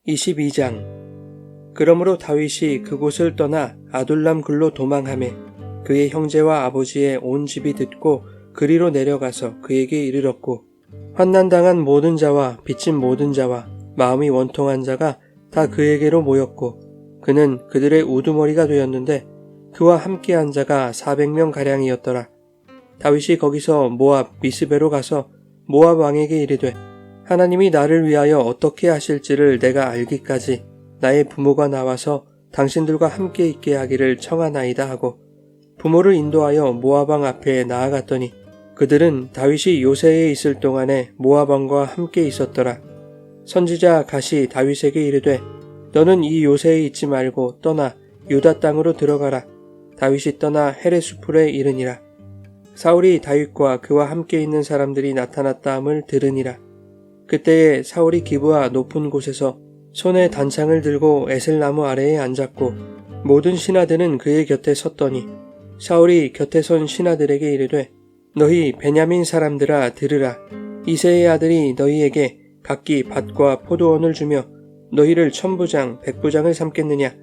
22장. 그러므로 다윗이 그곳을 떠나 아둘람 굴로 도망하매 그의 형제와 아버지의 온 집이 듣고 그리로 내려가서 그에게 이르렀고, 환난당한 모든 자와 빚진 모든 자와 마음이 원통한 자가 다 그에게로 모였고, 그는 그들의 우두머리가 되었는데 그와 함께한 자가 400명가량이었더라. 다윗이 거기서 모압 미스베로 가서 모압 왕에게 이르되, 하나님이 나를 위하여 어떻게 하실지를 내가 알기까지 나의 부모가 나와서 당신들과 함께 있게 하기를 청하나이다 하고 부모를 인도하여 모압 왕 앞에 나아갔더니 그들은 다윗이 요새에 있을 동안에 모압 왕과 함께 있었더라. 선지자 갓이 다윗에게 이르되, 너는 이 요새에 있지 말고 떠나 유다 땅으로 들어가라. 다윗이 떠나 헤레수풀에 이르니라. 사울이 다윗과 그와 함께 있는 사람들이 나타났다 함을 들으니라. 그때에 사울이 기브아 높은 곳에서 손에 단창을 들고 에셀나무 아래에 앉았고 모든 신하들은 그의 곁에 섰더니 사울이 곁에 선 신하들에게 이르되, 너희 베냐민 사람들아 들으라. 이새의 아들이 너희에게 각기 밭과 포도원을 주며 너희를 천부장 백부장을 삼겠느냐.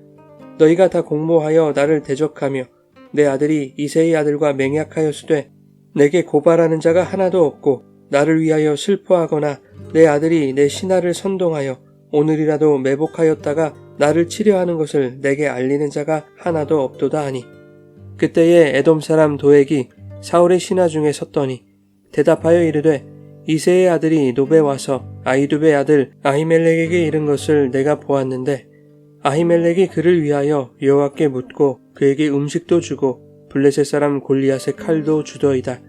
너희가 다 공모하여 나를 대적하며 내 아들이 이새의 아들과 맹약하였으되 내게 고발하는 자가 하나도 없고 나를 위하여 슬퍼하거나 내 아들이 내 신하를 선동하여 오늘이라도 매복하였다가 나를 치려하는 것을 내게 알리는 자가 하나도 없도다 하니, 그때에 에돔 사람 도액이 사울의 신하 중에 섰더니 대답하여 이르되, 이새의 아들이 노베 와서 아히두베 아들 아히멜렉에게 이른 것을 내가 보았는데 아히멜렉이 그를 위하여 여호와께 묻고 그에게 음식도 주고 블레셋 사람 골리앗의 칼도 주더이다.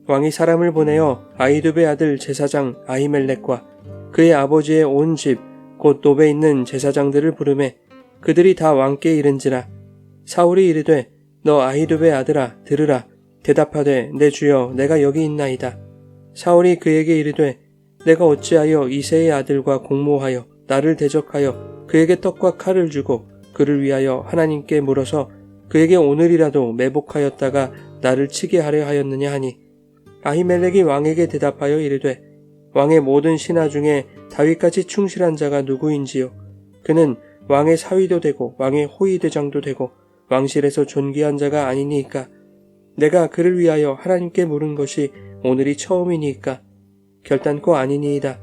왕이 사람을 보내어 아히두베 아들 제사장 아히멜렉과 그의 아버지의 온 집 곧 노베에 있는 제사장들을 부르매 그들이 다 왕께 이른지라. 사울이 이르되, 너 아히두베 아들아 들으라. 대답하되, 내 주여 내가 여기 있나이다. 사울이 그에게 이르되, 내가 어찌하여 이새의 아들과 공모하여 나를 대적하여 그에게 떡과 칼을 주고 그를 위하여 하나님께 물어서 그에게 오늘이라도 매복하였다가 나를 치게 하려 하였느냐 하니, 아히멜렉이 왕에게 대답하여 이르되, 왕의 모든 신하 중에 다윗같이 충실한 자가 누구인지요. 그는 왕의 사위도 되고 왕의 호위대장도 되고 왕실에서 존귀한 자가 아니니까. 내가 그를 위하여 하나님께 물은 것이 오늘이 처음이니까. 결단코 아니니이다.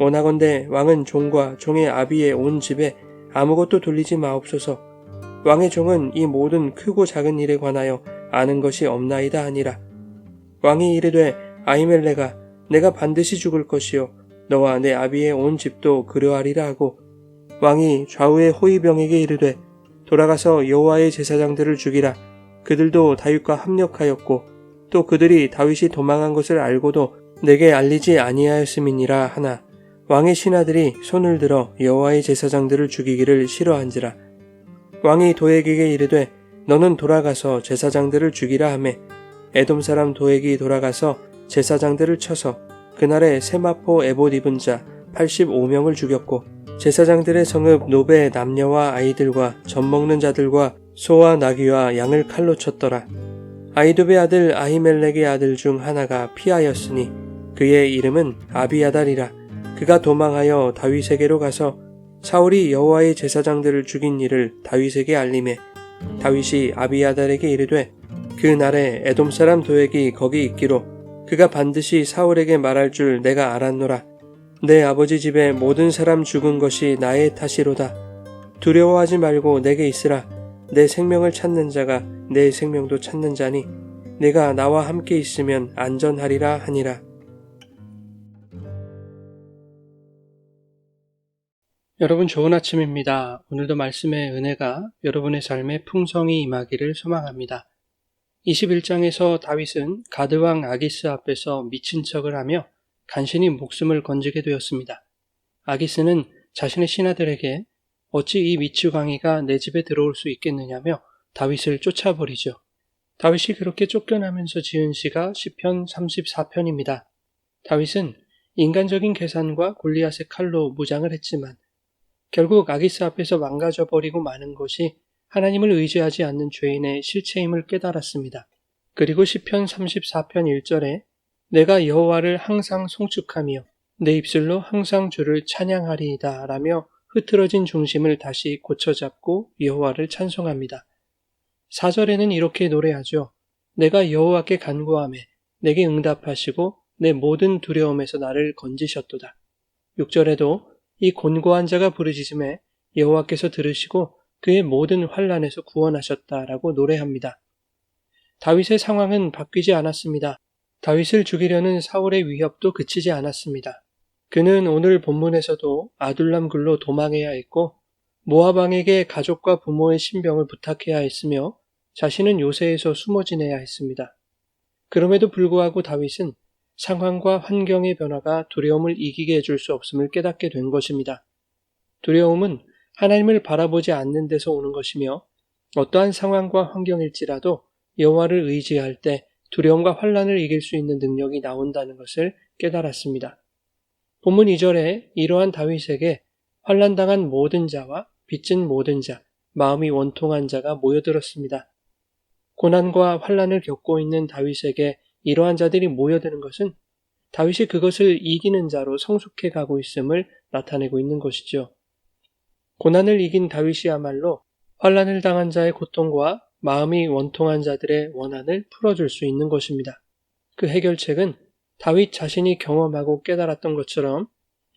원하건대 왕은 종과 종의 아비의 온 집에 아무것도 돌리지 마옵소서. 왕의 종은 이 모든 크고 작은 일에 관하여 아는 것이 없나이다 하니라. 왕이 이르되, 아히멜렉아 내가 반드시 죽을 것이요 너와 내 아비의 온 집도 그러하리라 하고, 왕이 좌우의 호위병에게 이르되, 돌아가서 여호와의 제사장들을 죽이라. 그들도 다윗과 합력하였고 또 그들이 다윗이 도망한 것을 알고도 내게 알리지 아니하였음이니라 하나, 왕의 신하들이 손을 들어 여호와의 제사장들을 죽이기를 싫어한지라. 왕이 도액에게 이르되, 너는 돌아가서 제사장들을 죽이라 하매 에돔 사람 도액이 돌아가서 제사장들을 쳐서 그날에 세마포 에봇 입은 자 85명을 죽였고, 제사장들의 성읍 노베의 남녀와 아이들과 젖먹는 자들과 소와 나귀와 양을 칼로 쳤더라. 아히두베 아들 아히멜렉의 아들 중 하나가 피하였으니 그의 이름은 아비아달이라. 그가 도망하여 다윗에게로 가서 사울이 여호와의 제사장들을 죽인 일을 다윗에게 알리매 다윗이 아비아달에게 이르되, 그 날에 에돔 사람 도액이 거기 있기로 그가 반드시 사울에게 말할 줄 내가 알았노라. 내 아버지 집에 모든 사람 죽은 것이 나의 탓이로다. 두려워하지 말고 내게 있으라. 내 생명을 찾는 자가 내 생명도 찾는 자니 내가 나와 함께 있으면 안전하리라 하니라. 여러분 좋은 아침입니다. 오늘도 말씀의 은혜가 여러분의 삶에 풍성히 임하기를 소망합니다. 21장에서 다윗은 가드왕 아기스 앞에서 미친 척을 하며 간신히 목숨을 건지게 되었습니다. 아기스는 자신의 신하들에게 어찌 이 미추광이가 내 집에 들어올 수 있겠느냐며 다윗을 쫓아버리죠. 다윗이 그렇게 쫓겨나면서 지은 시가 시편 34편입니다. 다윗은 인간적인 계산과 골리앗의 칼로 무장을 했지만 결국 아기스 앞에서 망가져버리고 마는 것이 하나님을 의지하지 않는 죄인의 실체임을 깨달았습니다. 그리고 시편 34편 1절에 내가 여호와를 항상 송축하며 내 입술로 항상 주를 찬양하리이다 라며 흐트러진 중심을 다시 고쳐잡고 여호와를 찬송합니다. 4절에는 이렇게 노래하죠. 내가 여호와께 간구하매 내게 응답하시고 내 모든 두려움에서 나를 건지셨도다. 6절에도 이 곤고한 자가 부르짖음에 여호와께서 들으시고 그의 모든 환난에서 구원하셨다라고 노래합니다. 다윗의 상황은 바뀌지 않았습니다. 다윗을 죽이려는 사울의 위협도 그치지 않았습니다. 그는 오늘 본문에서도 아둘람 굴로 도망해야 했고 모압 왕에게 가족과 부모의 신병을 부탁해야 했으며 자신은 요새에서 숨어 지내야 했습니다. 그럼에도 불구하고 다윗은 상황과 환경의 변화가 두려움을 이기게 해줄 수 없음을 깨닫게 된 것입니다. 두려움은 하나님을 바라보지 않는 데서 오는 것이며 어떠한 상황과 환경일지라도 여호와를 의지할 때 두려움과 환난을 이길 수 있는 능력이 나온다는 것을 깨달았습니다. 본문 2절에 이러한 다윗에게 환난당한 모든 자와 빚진 모든 자, 마음이 원통한 자가 모여들었습니다. 고난과 환난을 겪고 있는 다윗에게 이러한 자들이 모여드는 것은 다윗이 그것을 이기는 자로 성숙해 가고 있음을 나타내고 있는 것이죠. 고난을 이긴 다윗이야말로 환난을 당한 자의 고통과 마음이 원통한 자들의 원한을 풀어줄 수 있는 것입니다. 그 해결책은 다윗 자신이 경험하고 깨달았던 것처럼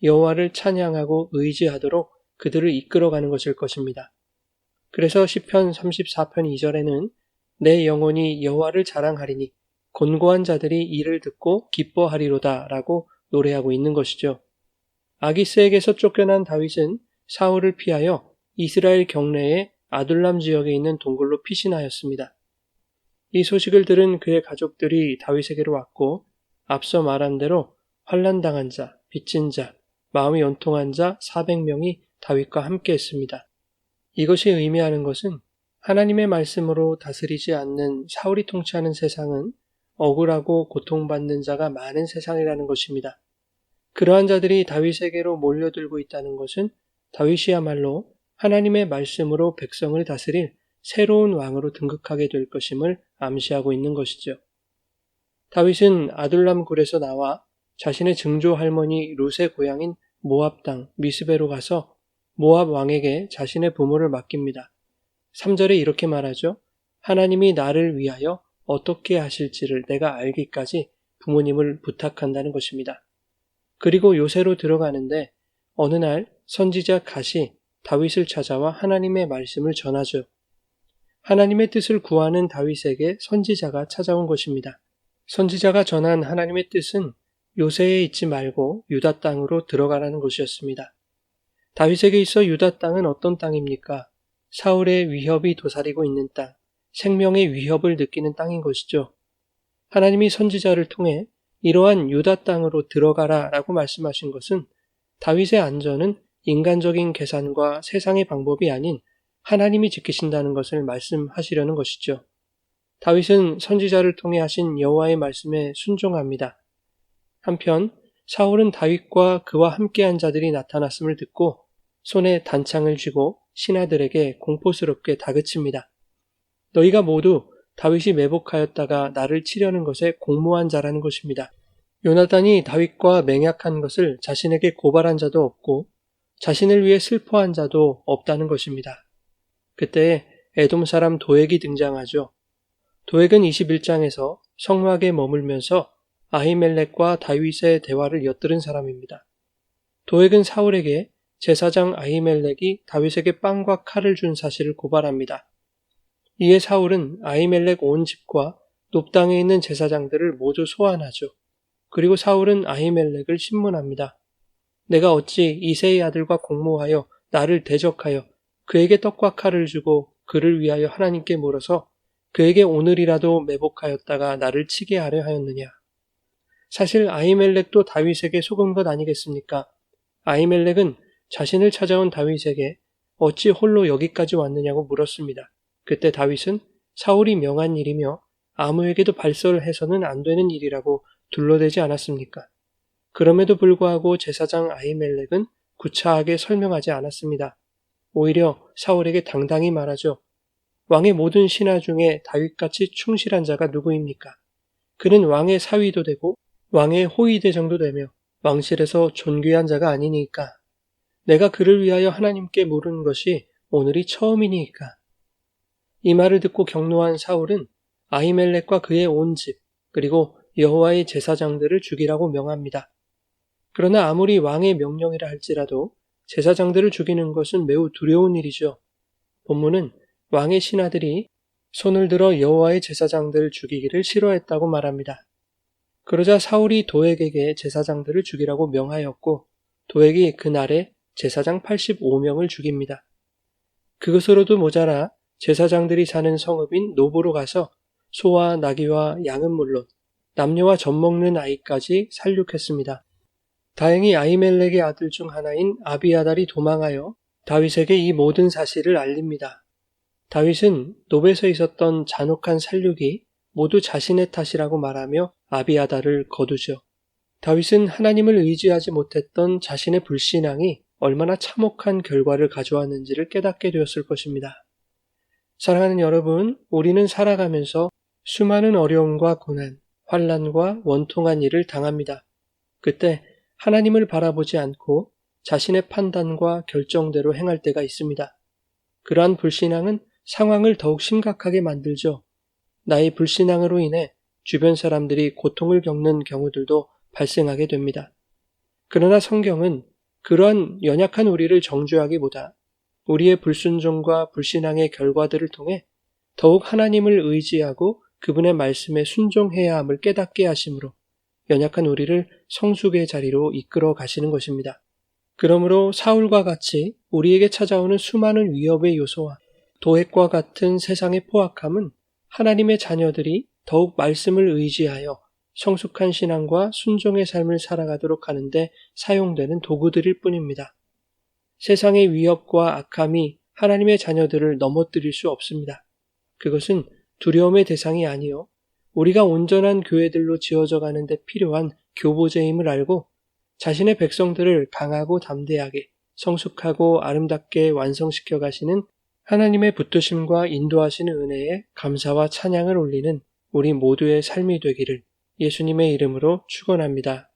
여호와를 찬양하고 의지하도록 그들을 이끌어가는 것일 것입니다. 그래서 시편 34편 2절에는 내 영혼이 여호와를 자랑하리니 곤고한 자들이 이를 듣고 기뻐하리로다 라고 노래하고 있는 것이죠. 아기스에게서 쫓겨난 다윗은 사울을 피하여 이스라엘 경내의 아둘람 지역에 있는 동굴로 피신하였습니다. 이 소식을 들은 그의 가족들이 다윗에게로 왔고 앞서 말한 대로 환난당한 자, 빚진 자, 마음이 연통한 자 400명이 다윗과 함께 했습니다. 이것이 의미하는 것은 하나님의 말씀으로 다스리지 않는 사울이 통치하는 세상은 억울하고 고통받는 자가 많은 세상이라는 것입니다. 그러한 자들이 다윗에게로 몰려들고 있다는 것은 다윗이야말로 하나님의 말씀으로 백성을 다스릴 새로운 왕으로 등극하게 될 것임을 암시하고 있는 것이죠. 다윗은 아둘람 굴에서 나와 자신의 증조 할머니 룻의 고향인 모압 땅 미스베로 가서 모압 왕에게 자신의 부모를 맡깁니다. 3절에 이렇게 말하죠. 하나님이 나를 위하여 어떻게 하실지를 내가 알기까지 부모님을 부탁한다는 것입니다. 그리고 요새로 들어가는데 어느 날 선지자 갓이 다윗을 찾아와 하나님의 말씀을 전하죠. 하나님의 뜻을 구하는 다윗에게 선지자가 찾아온 것입니다. 선지자가 전한 하나님의 뜻은 요새에 있지 말고 유다 땅으로 들어가라는 것이었습니다. 다윗에게 있어 유다 땅은 어떤 땅입니까? 사울의 위협이 도사리고 있는 땅, 생명의 위협을 느끼는 땅인 것이죠. 하나님이 선지자를 통해 이러한 유다 땅으로 들어가라 라고 말씀하신 것은 다윗의 안전은 인간적인 계산과 세상의 방법이 아닌 하나님이 지키신다는 것을 말씀하시려는 것이죠. 다윗은 선지자를 통해 하신 여호와의 말씀에 순종합니다. 한편 사울은 다윗과 그와 함께한 자들이 나타났음을 듣고 손에 단창을 쥐고 신하들에게 공포스럽게 다그칩니다. 너희가 모두 다윗이 매복하였다가 나를 치려는 것에 공모한 자라는 것입니다. 요나단이 다윗과 맹약한 것을 자신에게 고발한 자도 없고 자신을 위해 슬퍼한 자도 없다는 것입니다. 그때 에돔 사람 도액이 등장하죠. 도액은 21장에서 성막에 머물면서 아히멜렉과 다윗의 대화를 엿들은 사람입니다. 도액은 사울에게 제사장 아히멜렉이 다윗에게 빵과 칼을 준 사실을 고발합니다. 이에 사울은 아히멜렉 온 집과 높당에 있는 제사장들을 모두 소환하죠. 그리고 사울은 아히멜렉을 신문합니다. 내가 어찌 이새의 아들과 공모하여 나를 대적하여 그에게 떡과 칼을 주고 그를 위하여 하나님께 물어서 그에게 오늘이라도 매복하였다가 나를 치게 하려 하였느냐. 사실 아히멜렉도 다윗에게 속은 것 아니겠습니까? 아히멜렉은 자신을 찾아온 다윗에게 어찌 홀로 여기까지 왔느냐고 물었습니다. 그때 다윗은 사울이 명한 일이며 아무에게도 발설해서는 안 되는 일이라고 둘러대지 않았습니까? 그럼에도 불구하고 제사장 아히멜렉은 구차하게 설명하지 않았습니다. 오히려 사울에게 당당히 말하죠. 왕의 모든 신하 중에 다윗같이 충실한 자가 누구입니까? 그는 왕의 사위도 되고 왕의 호위대장도 되며 왕실에서 존귀한 자가 아니니까. 내가 그를 위하여 하나님께 물은 것이 오늘이 처음이니이까. 이 말을 듣고 격노한 사울은 아히멜렉과 그의 온 집, 그리고 여호와의 제사장들을 죽이라고 명합니다. 그러나 아무리 왕의 명령이라 할지라도 제사장들을 죽이는 것은 매우 두려운 일이죠. 본문은 왕의 신하들이 손을 들어 여호와의 제사장들을 죽이기를 싫어했다고 말합니다. 그러자 사울이 도액에게 제사장들을 죽이라고 명하였고 도액이 그날에 제사장 85명을 죽입니다. 그것으로도 모자라 제사장들이 사는 성읍인 노브로 가서 소와 나귀와 양은 물론 남녀와 젖 먹는 아이까지 살육했습니다. 다행히 아히멜렉의 아들 중 하나인 아비아달이 도망하여 다윗에게 이 모든 사실을 알립니다. 다윗은 노베에서 있었던 잔혹한 살육이 모두 자신의 탓이라고 말하며 아비아달을 거두죠. 다윗은 하나님을 의지하지 못했던 자신의 불신앙이 얼마나 참혹한 결과를 가져왔는지를 깨닫게 되었을 것입니다. 사랑하는 여러분, 우리는 살아가면서 수많은 어려움과 고난, 환난과 원통한 일을 당합니다. 그때 하나님을 바라보지 않고 자신의 판단과 결정대로 행할 때가 있습니다. 그러한 불신앙은 상황을 더욱 심각하게 만들죠. 나의 불신앙으로 인해 주변 사람들이 고통을 겪는 경우들도 발생하게 됩니다. 그러나 성경은 그러한 연약한 우리를 정죄하기보다 우리의 불순종과 불신앙의 결과들을 통해 더욱 하나님을 의지하고 그분의 말씀에 순종해야 함을 깨닫게 하심으로 연약한 우리를 성숙의 자리로 이끌어 가시는 것입니다. 그러므로 사울과 같이 우리에게 찾아오는 수많은 위협의 요소와 도액과 같은 세상의 포악함은 하나님의 자녀들이 더욱 말씀을 의지하여 성숙한 신앙과 순종의 삶을 살아가도록 하는데 사용되는 도구들일 뿐입니다. 세상의 위협과 악함이 하나님의 자녀들을 넘어뜨릴 수 없습니다. 그것은 두려움의 대상이 아니요 우리가 온전한 교회들로 지어져 가는 데 필요한 교보제임을 알고 자신의 백성들을 강하고 담대하게 성숙하고 아름답게 완성시켜 가시는 하나님의 붙드심과 인도하시는 은혜에 감사와 찬양을 올리는 우리 모두의 삶이 되기를 예수님의 이름으로 축원합니다.